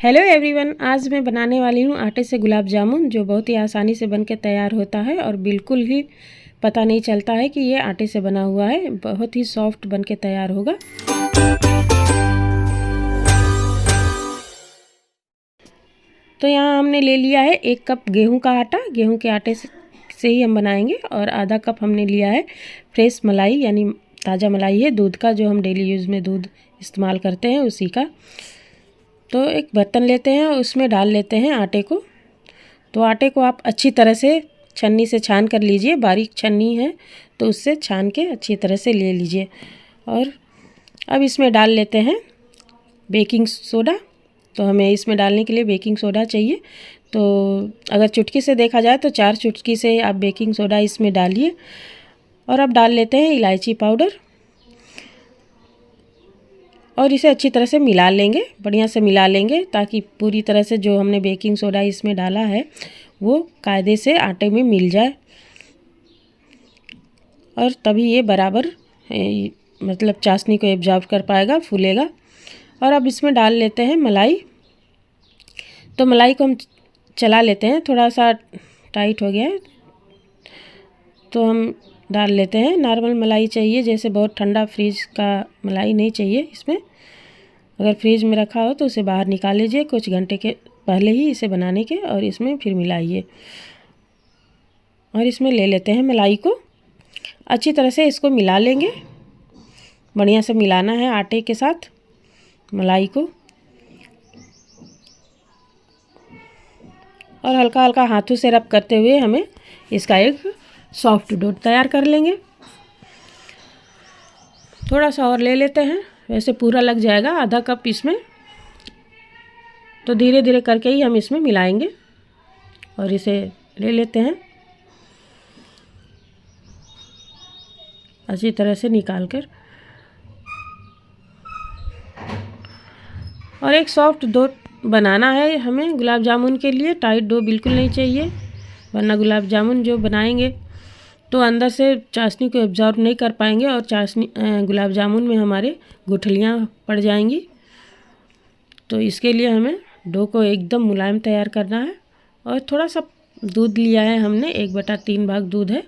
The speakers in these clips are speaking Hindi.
हेलो एवरीवन, आज मैं बनाने वाली हूँ आटे से गुलाब जामुन, जो बहुत ही आसानी से बनके तैयार होता है और बिल्कुल ही पता नहीं चलता है कि ये आटे से बना हुआ है। बहुत ही सॉफ्ट बनके तैयार होगा। तो यहाँ हमने ले लिया है 1 कप गेहूं का आटा। गेहूं के आटे से ही हम बनाएंगे। और आधा कप हमने लिया है फ्रेश मलाई, यानी ताज़ा मलाई है, दूध का, जो हम डेली यूज़ में दूध इस्तेमाल करते हैं उसी का। तो एक बर्तन लेते हैं और उसमें डाल लेते हैं आटे को। तो आटे को आप अच्छी तरह से छन्नी से छान कर लीजिए, बारीक छन्नी है तो उससे छान के अच्छी तरह से ले लीजिए। और अब इसमें डाल लेते हैं बेकिंग सोडा। तो हमें इसमें डालने के लिए बेकिंग सोडा चाहिए। तो अगर चुटकी से देखा जाए तो 4 चुटकी से आप बेकिंग सोडा इसमें डालिए। और अब डाल लेते हैं इलायची पाउडर और इसे अच्छी तरह से मिला लेंगे, बढ़िया से मिला लेंगे, ताकि पूरी तरह से जो हमने बेकिंग सोडा इसमें डाला है वो कायदे से आटे में मिल जाए। और तभी ये बराबर मतलब चाशनी को एब्जॉर्ब कर पाएगा, फूलेगा। और अब इसमें डाल लेते हैं मलाई। तो मलाई को हम चला लेते हैं, थोड़ा सा टाइट हो गया है तो हम डाल लेते हैं। नॉर्मल मलाई चाहिए, जैसे बहुत ठंडा फ्रिज का मलाई नहीं चाहिए इसमें। अगर फ्रिज में रखा हो तो उसे बाहर निकाल लीजिए कुछ घंटे के पहले ही इसे बनाने के, और इसमें फिर मिलाइए। और इसमें ले लेते हैं मलाई को, अच्छी तरह से इसको मिला लेंगे। बढ़िया से मिलाना है आटे के साथ मलाई को। और हल्का हल्का हाथों से रब करते हुए हमें इसका एक सॉफ्ट डो तैयार कर लेंगे। थोड़ा सा और ले लेते हैं, वैसे पूरा लग जाएगा आधा कप इसमें। तो धीरे धीरे करके ही हम इसमें मिलाएंगे और इसे ले लेते हैं अच्छी तरह से निकाल कर। और एक सॉफ्ट डो बनाना है हमें गुलाब जामुन के लिए। टाइट डो बिल्कुल नहीं चाहिए, वरना गुलाब जामुन जो बनाएंगे तो अंदर से चाशनी को एब्जॉर्ब नहीं कर पाएंगे और गुलाब जामुन में हमारे गुठलियाँ पड़ जाएंगी। तो इसके लिए हमें डो को एकदम मुलायम तैयार करना है। और थोड़ा सा दूध लिया है हमने, 1/3 भाग दूध है,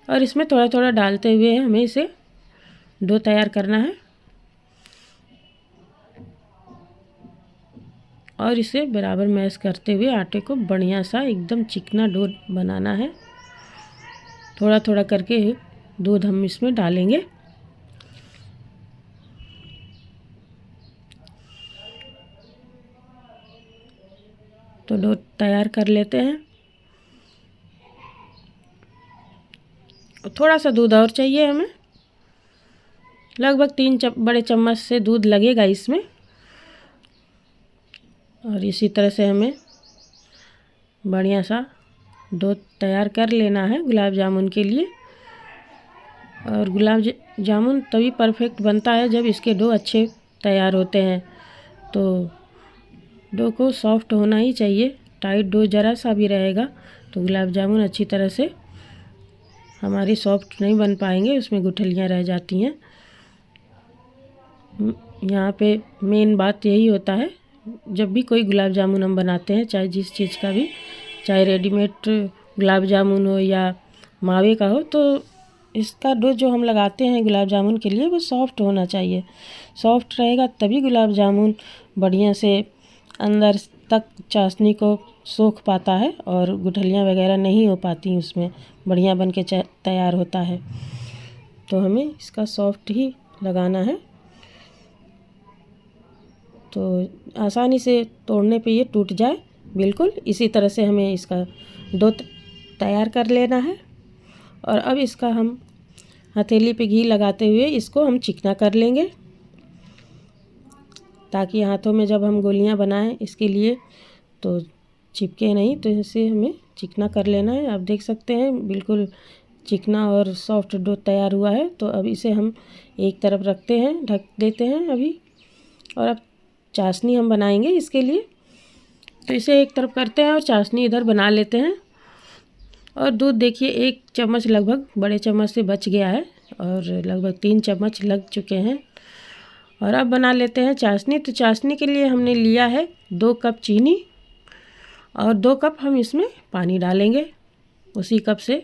और इसमें थोड़ा थोड़ा डालते हुए हमें इसे डो तैयार करना है। और इसे बराबर मैश करते हुए आटे को बढ़िया सा एकदम चिकना डो बनाना है। थोड़ा थोड़ा करके दूध हम इसमें डालेंगे। तो डो तैयार कर लेते हैं। थोड़ा सा दूध और चाहिए हमें, लगभग 3 बड़े चम्मच से दूध लगेगा इसमें। और इसी तरह से हमें बढ़िया सा डो तैयार कर लेना है गुलाब जामुन के लिए। और गुलाब जामुन तभी परफेक्ट बनता है जब इसके डो अच्छे तैयार होते हैं। तो डो को सॉफ्ट होना ही चाहिए, टाइट डो ज़रा सा भी रहेगा तो गुलाब जामुन अच्छी तरह से हमारी सॉफ्ट नहीं बन पाएंगे, उसमें गुठलियाँ रह जाती हैं। यहाँ पे मेन बात यही होता है, जब भी कोई गुलाब जामुन हम बनाते हैं, चाहे जिस चीज़ का भी, चाहे रेडीमेड गुलाब जामुन हो या मावे का हो, तो इसका डो जो हम लगाते हैं गुलाब जामुन के लिए वो सॉफ्ट होना चाहिए। सॉफ्ट रहेगा तभी गुलाब जामुन बढ़िया से अंदर तक चाशनी को सोख पाता है और गुठलियाँ वगैरह नहीं हो पाती, उसमें बढ़िया बन के तैयार होता है। तो हमें इसका सॉफ्ट ही लगाना है। तो आसानी से तोड़ने पे ये टूट जाए बिल्कुल, इसी तरह से हमें इसका डो तैयार कर लेना है। और अब इसका हम हथेली पे घी लगाते हुए इसको हम चिकना कर लेंगे, ताकि हाथों में जब हम गोलियां बनाएं इसके लिए तो चिपके नहीं। तो इसे हमें चिकना कर लेना है। आप देख सकते हैं बिल्कुल चिकना और सॉफ्ट डो तैयार हुआ है। तो अब इसे हम एक तरफ रखते हैं, ढक देते हैं अभी। और अब चाशनी हम बनाएंगे इसके लिए। तो इसे एक तरफ करते हैं और चाशनी इधर बना लेते हैं। और दूध देखिए 1 चम्मच लगभग बड़े चम्मच से बच गया है और लगभग 3 चम्मच लग चुके हैं। और अब बना लेते हैं चाशनी। तो चाशनी के लिए हमने लिया है 2 कप चीनी और 2 कप हम इसमें पानी डालेंगे। उसी कप से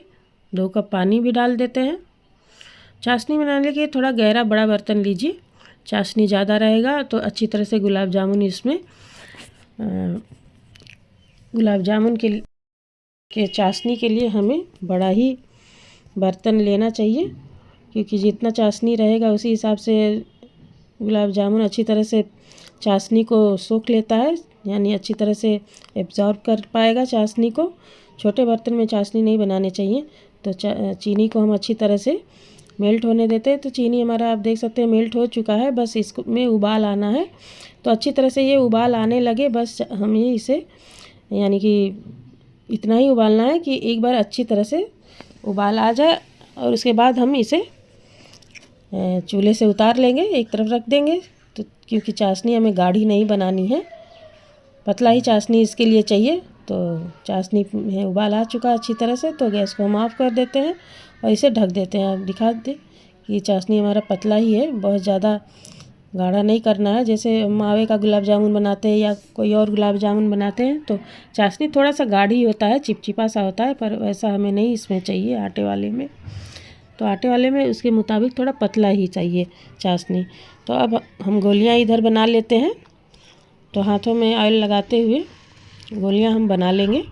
2 कप पानी भी डाल देते हैं। चाशनी बनाने के लिए थोड़ा गहरा बड़ा बर्तन लीजिए, चाशनी ज़्यादा रहेगा तो अच्छी तरह से गुलाब जामुन इसमें गुलाब जामुन के चाशनी के लिए हमें बड़ा ही बर्तन लेना चाहिए, क्योंकि जितना चाशनी रहेगा उसी हिसाब से गुलाब जामुन अच्छी तरह से चाशनी को सोख लेता है, यानी अच्छी तरह से एब्जॉर्ब कर पाएगा चाशनी को। छोटे बर्तन में चाशनी नहीं बनाने चाहिए। तो चीनी को हम अच्छी तरह से मेल्ट होने देते हैं। तो चीनी हमारा आप देख सकते हैं मेल्ट हो चुका है, बस इसको में उबाल आना है। तो अच्छी तरह से ये उबाल आने लगे, बस हमें इसे यानी कि इतना ही उबालना है कि एक बार अच्छी तरह से उबाल आ जाए और उसके बाद हम इसे चूल्हे से उतार लेंगे, एक तरफ रख देंगे। तो क्योंकि चाशनी हमें गाढ़ी नहीं बनानी है, पतला ही चाशनी इसके लिए चाहिए। तो चाशनी में उबाल आ चुका अच्छी तरह से, तो गैस को हम ऑफ कर देते हैं और इसे ढक देते हैं। आप दिखा दें कि चाशनी हमारा पतला ही है, बहुत ज़्यादा गाढ़ा नहीं करना है। जैसे मावे का गुलाब जामुन बनाते हैं या कोई और गुलाब जामुन बनाते हैं तो चाशनी थोड़ा सा गाढ़ी होता है, चिपचिपा सा होता है, पर वैसा हमें नहीं इसमें चाहिए आटे वाले में। तो आटे वाले में उसके मुताबिक थोड़ा पतला ही चाहिए चाशनी। तो अब हम गोलियां इधर बना लेते हैं। तो हाथों में ऑयल लगाते हुए गोलियां हम बना लेंगे।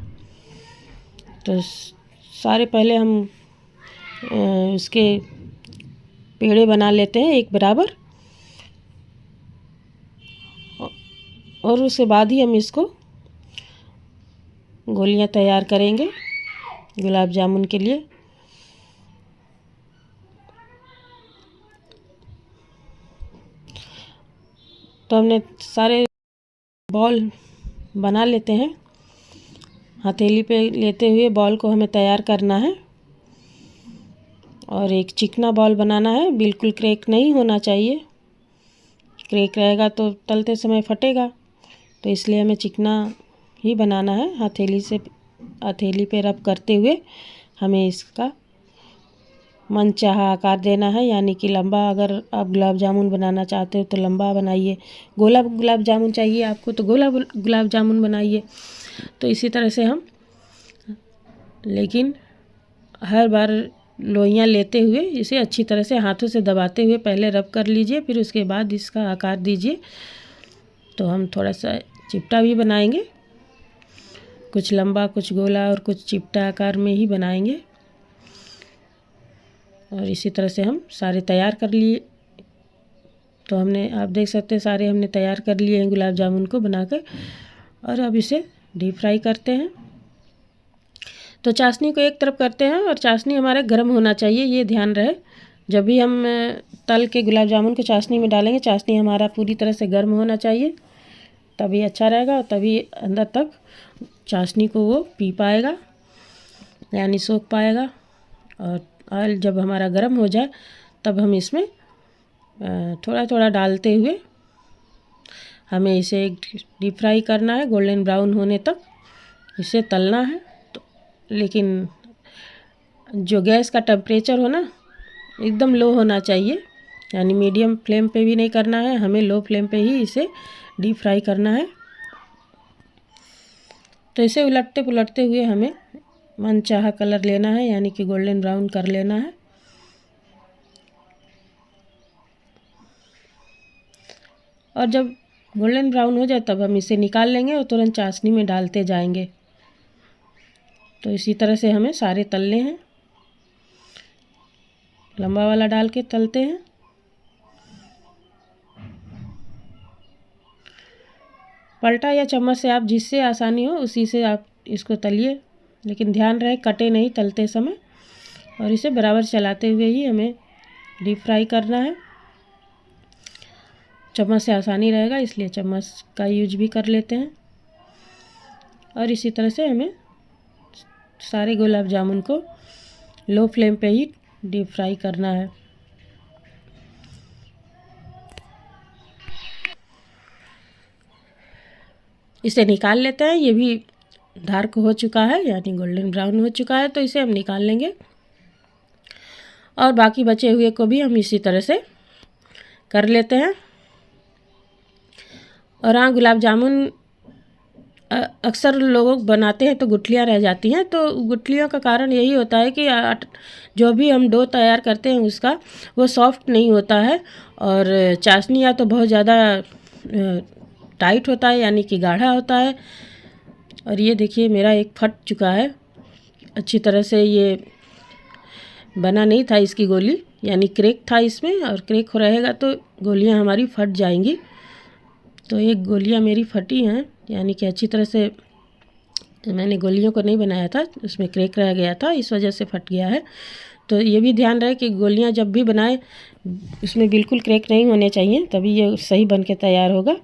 तो सारे पहले हम उसके पेड़े बना लेते हैं एक बराबर, और उसके बाद ही हम इसको गोलियां तैयार करेंगे गुलाब जामुन के लिए। तो हमने सारे बॉल बना लेते हैं। हथेली पे लेते हुए बॉल को हमें तैयार करना है और एक चिकना बॉल बनाना है, बिल्कुल क्रैक नहीं होना चाहिए। क्रैक रहेगा तो तलते समय फटेगा, तो इसलिए हमें चिकना ही बनाना है। हथेली पे रब करते हुए हमें इसका मनचाहा आकार देना है, यानी कि लंबा। अगर आप गुलाब जामुन बनाना चाहते हो तो लंबा बनाइए, गोला गुलाब जामुन चाहिए आपको तो गोला गुलाब जामुन बनाइए। तो इसी तरह से हम, लेकिन हर बार लोइयाँ लेते हुए इसे अच्छी तरह से हाथों से दबाते हुए पहले रब कर लीजिए, फिर उसके बाद इसका आकार दीजिए। तो हम थोड़ा सा चिपटा भी बनाएंगे, कुछ लंबा कुछ गोला और कुछ चिपटा आकार में ही बनाएंगे। और इसी तरह से हम सारे तैयार कर लिए। तो हमने, आप देख सकते हैं, सारे हमने तैयार कर लिए हैं गुलाब जामुन को बनाकर। और अब इसे डीप फ्राई करते हैं। तो चाशनी को एक तरफ करते हैं और चाशनी हमारा गर्म होना चाहिए, ये ध्यान रहे। जब भी हम तल के गुलाब जामुन को चाशनी में डालेंगे, चाशनी हमारा पूरी तरह से गर्म होना चाहिए, तभी अच्छा रहेगा और तभी अंदर तक चाशनी को वो पी पाएगा, यानी सोख पाएगा। और ऑयल जब हमारा गर्म हो जाए तब हम इसमें थोड़ा थोड़ा डालते हुए हमें इसे डीप फ्राई करना है, गोल्डन ब्राउन होने तक इसे तलना है। तो लेकिन जो गैस का टेम्परेचर हो ना, एकदम लो होना चाहिए, यानी मीडियम फ्लेम पे भी नहीं करना है, हमें लो फ्लेम पे ही इसे डीप फ्राई करना है। तो इसे उलटते पुलटते हुए हमें मनचाहा कलर लेना है, यानी कि गोल्डन ब्राउन कर लेना है। और जब गोल्डन ब्राउन हो जाए तब हम इसे निकाल लेंगे और तुरंत चाशनी में डालते जाएंगे। तो इसी तरह से हमें सारे तलने हैं, लंबा वाला डाल के तलते हैं। पलटा या चम्मच से आप जिससे आसानी हो उसी से आप इसको तलिए, लेकिन ध्यान रहे कटे नहीं तलते समय। और इसे बराबर चलाते हुए ही हमें डीप फ्राई करना है। चम्मच से आसानी रहेगा इसलिए चम्मच का यूज भी कर लेते हैं। और इसी तरह से हमें सारे गुलाब जामुन को लो फ्लेम पे ही डीप फ्राई करना है। इसे निकाल लेते हैं, ये भी डार्क हो चुका है, यानी गोल्डन ब्राउन हो चुका है। तो इसे हम निकाल लेंगे और बाकी बचे हुए को भी हम इसी तरह से कर लेते हैं। और हाँ, गुलाब जामुन अक्सर लोग बनाते हैं तो गुठलियाँ रह जाती हैं, तो गुठलियों का कारण यही होता है कि जो भी हम डो तैयार करते हैं उसका वो सॉफ्ट नहीं होता है, और चाशनी या तो बहुत ज़्यादा टाइट होता है यानी कि गाढ़ा होता है। और ये देखिए मेरा एक फट चुका है अच्छी तरह से, ये बना नहीं था इसकी गोली, यानी क्रेक था इसमें, और क्रेक हो रहेगा तो गोलियां हमारी फट जाएंगी। तो एक गोलियां मेरी फटी हैं, यानी कि अच्छी तरह से मैंने गोलियों को नहीं बनाया था, उसमें क्रेक रह गया था, इस वजह से फट गया है। तो ये भी ध्यान रहे कि गोलियां जब भी बनाए उसमें बिल्कुल क्रेक नहीं होने चाहिए, तभी ये सही बन के तैयार होगा।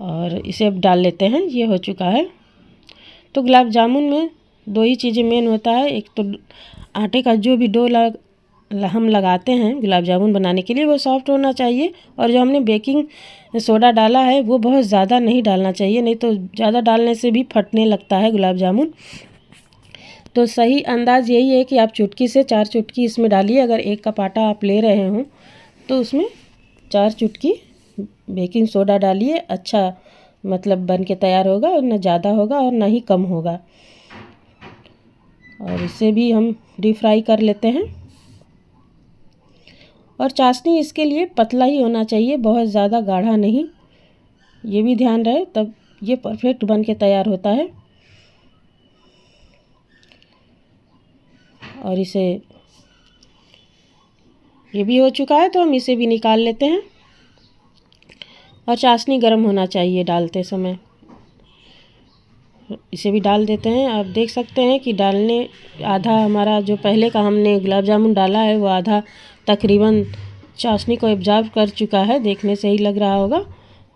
और इसे अब डाल लेते हैं, ये हो चुका है। तो गुलाब जामुन में दो ही चीज़ें मेन होता है, एक तो आटे का जो भी डो हम लगाते हैं गुलाब जामुन बनाने के लिए वो सॉफ्ट होना चाहिए, और जो हमने बेकिंग सोडा डाला है वो बहुत ज़्यादा नहीं डालना चाहिए, नहीं तो ज़्यादा डालने से भी फटने लगता है गुलाब जामुन। तो सही अंदाज़ यही है कि आप चुटकी से 4 चुटकी इसमें डालिए। अगर 1 कप आटा आप ले रहे हों तो उसमें 4 चुटकी बेकिंग सोडा डालिए, अच्छा मतलब बन के तैयार होगा, और ना ज़्यादा होगा और ना ही कम होगा। और इसे भी हम डीप फ्राई कर लेते हैं। और चाशनी इसके लिए पतला ही होना चाहिए, बहुत ज़्यादा गाढ़ा नहीं, ये भी ध्यान रहे, तब ये परफेक्ट बन के तैयार होता है। और इसे ये भी हो चुका है तो हम इसे भी निकाल लेते हैं। और चाशनी गर्म होना चाहिए डालते समय, इसे भी डाल देते हैं। आप देख सकते हैं कि डालने आधा हमारा जो पहले का हमने गुलाब जामुन डाला है वो आधा तकरीबन चाशनी को एब्जॉर्ब कर चुका है, देखने से ही लग रहा होगा।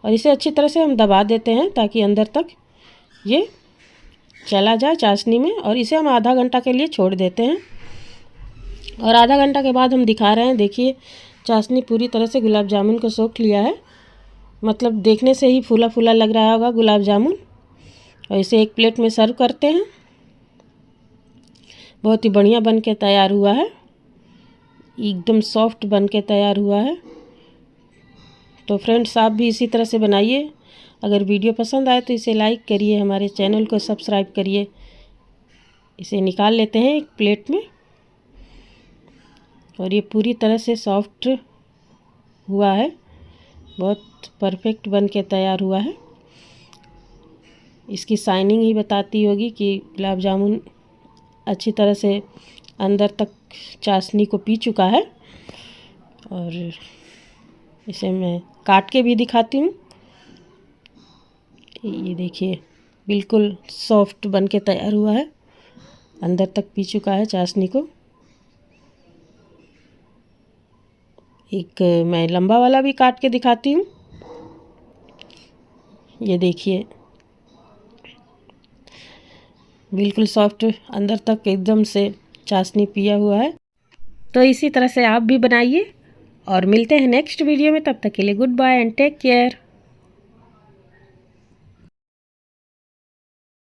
और इसे अच्छी तरह से हम दबा देते हैं ताकि अंदर तक ये चला जाए चाशनी में, और इसे हम आधा घंटा के लिए छोड़ देते हैं। और आधा घंटा के बाद हम दिखा रहे हैं, देखिए चाशनी पूरी तरह से गुलाब जामुन को सोख लिया है, मतलब देखने से ही फूला फूला लग रहा होगा गुलाब जामुन। और इसे एक प्लेट में सर्व करते हैं। बहुत ही बढ़िया बन के तैयार हुआ है, एकदम सॉफ्ट बन के तैयार हुआ है। तो फ्रेंड्स आप भी इसी तरह से बनाइए। अगर वीडियो पसंद आए तो इसे लाइक करिए, हमारे चैनल को सब्सक्राइब करिए। इसे निकाल लेते हैं एक प्लेट में। और ये पूरी तरह से सॉफ्ट हुआ है, बहुत परफेक्ट बन के तैयार हुआ है। इसकी शाइनिंग ही बताती होगी कि गुलाब जामुन अच्छी तरह से अंदर तक चाशनी को पी चुका है। और इसे मैं काट के भी दिखाती हूँ, ये देखिए बिल्कुल सॉफ्ट बन के तैयार हुआ है, अंदर तक पी चुका है चाशनी को। एक मैं लंबा वाला भी काट के दिखाती हूँ, ये देखिए बिल्कुल सॉफ्ट, अंदर तक एकदम से चाशनी पिया हुआ है। तो इसी तरह से आप भी बनाइए, और मिलते हैं नेक्स्ट वीडियो में। तब तक के लिए good bye and take care.